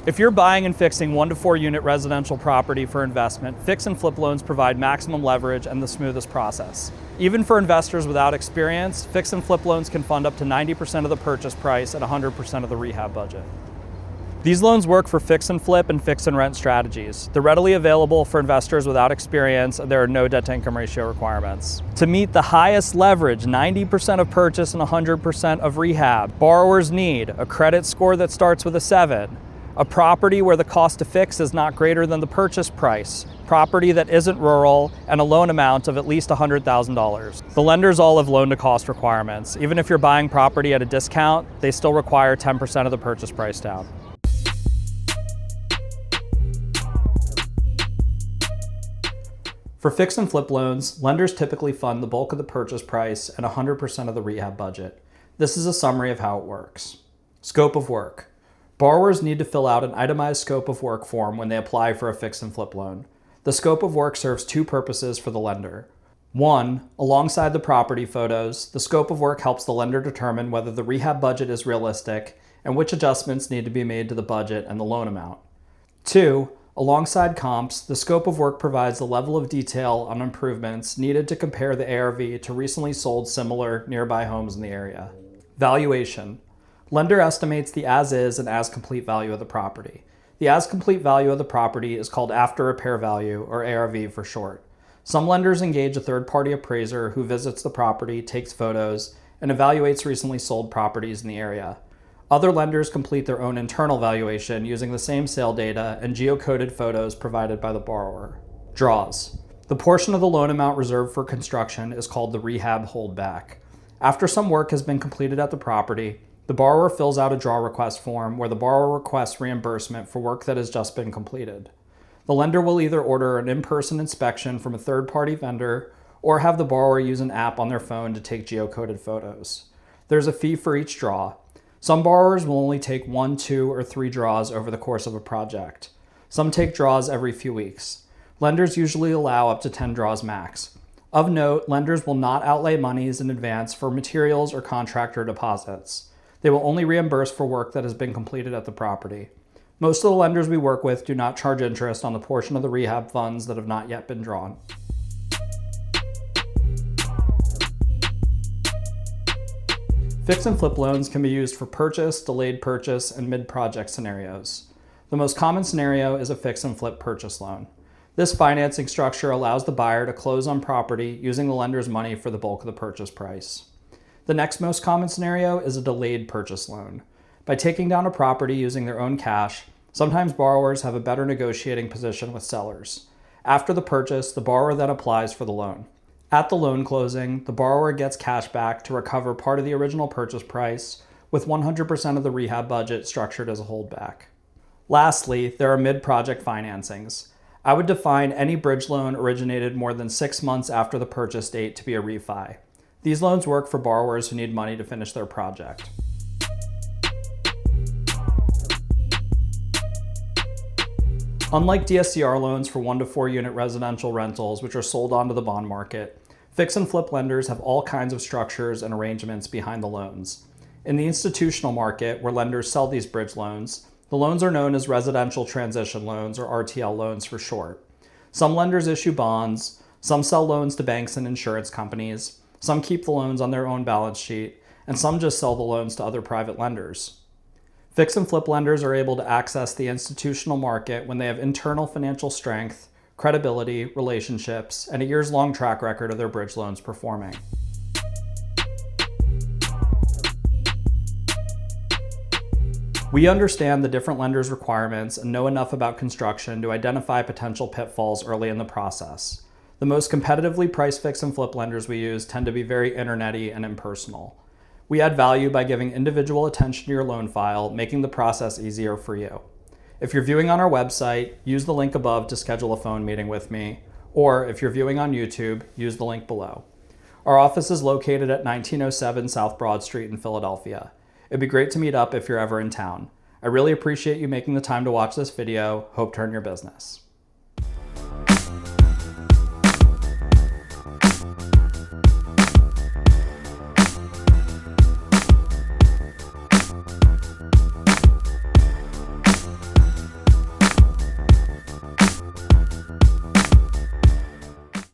If you're buying and fixing 1 to 4 unit residential property for investment, fix and flip loans provide maximum leverage and the smoothest process. Even for investors without experience, fix and flip loans can fund up to 90% of the purchase price and 100% of the rehab budget. These loans work for fix and flip and fix and rent strategies. They're readily available for investors without experience, and there are no debt to income ratio requirements. To meet the highest leverage, 90% of purchase and 100% of rehab, borrowers need a credit score that starts with a 7, a property where the cost to fix is not greater than the purchase price, property that isn't rural, and a loan amount of at least $100,000. The lenders all have loan-to-cost requirements. Even if you're buying property at a discount, they still require 10% of the purchase price down. For fix and flip loans, lenders typically fund the bulk of the purchase price and 100% of the rehab budget. This is a summary of how it works. Scope of work. Borrowers need to fill out an itemized scope of work form when they apply for a fix and flip loan. The scope of work serves 2 purposes for the lender. 1, alongside the property photos, the scope of work helps the lender determine whether the rehab budget is realistic and which adjustments need to be made to the budget and the loan amount. 2, alongside comps, the scope of work provides the level of detail on improvements needed to compare the ARV to recently sold similar nearby homes in the area. Valuation. Lender estimates the as-is and as-complete value of the property. The as-complete value of the property is called after-repair value, or ARV for short. Some lenders engage a third-party appraiser who visits the property, takes photos, and evaluates recently sold properties in the area. Other lenders complete their own internal valuation using the same sale data and geocoded photos provided by the borrower. Draws. The portion of the loan amount reserved for construction is called the rehab holdback. After some work has been completed at the property, the borrower fills out a draw request form where the borrower requests reimbursement for work that has just been completed. The lender will either order an in-person inspection from a third-party vendor or have the borrower use an app on their phone to take geocoded photos. There's a fee for each draw. Some borrowers will only take 1, 2, or 3 draws over the course of a project. Some take draws every few weeks. Lenders usually allow up to 10 draws max. Of note, lenders will not outlay monies in advance for materials or contractor deposits. They will only reimburse for work that has been completed at the property. Most of the lenders we work with do not charge interest on the portion of the rehab funds that have not yet been drawn. Fix and flip loans can be used for purchase, delayed purchase, and mid-project scenarios. The most common scenario is a fix and flip purchase loan. This financing structure allows the buyer to close on property using the lender's money for the bulk of the purchase price. The next most common scenario is a delayed purchase loan. By taking down a property using their own cash, sometimes borrowers have a better negotiating position with sellers. After the purchase, the borrower then applies for the loan. At the loan closing, the borrower gets cash back to recover part of the original purchase price, with 100% of the rehab budget structured as a holdback. Lastly, there are mid-project financings. I would define any bridge loan originated more than 6 months after the purchase date to be a refi. These loans work for borrowers who need money to finish their project. Unlike DSCR loans for 1 to 4 unit residential rentals, which are sold onto the bond market, fix and flip lenders have all kinds of structures and arrangements behind the loans. In the institutional market, where lenders sell these bridge loans, the loans are known as residential transition loans, or RTL loans for short. Some lenders issue bonds, some sell loans to banks and insurance companies, some keep the loans on their own balance sheet, and some just sell the loans to other private lenders. Fix and flip lenders are able to access the institutional market when they have internal financial strength, credibility, relationships, and a years-long track record of their bridge loans performing. We understand the different lenders' requirements and know enough about construction to identify potential pitfalls early in the process. The most competitively priced fix and flip lenders we use tend to be very internet-y and impersonal. We add value by giving individual attention to your loan file, making the process easier for you. If you're viewing on our website, use the link above to schedule a phone meeting with me, or if you're viewing on YouTube, use the link below. Our office is located at 1907 South Broad Street in Philadelphia. It'd be great to meet up if you're ever in town. I really appreciate you making the time to watch this video. Hope to earn your business.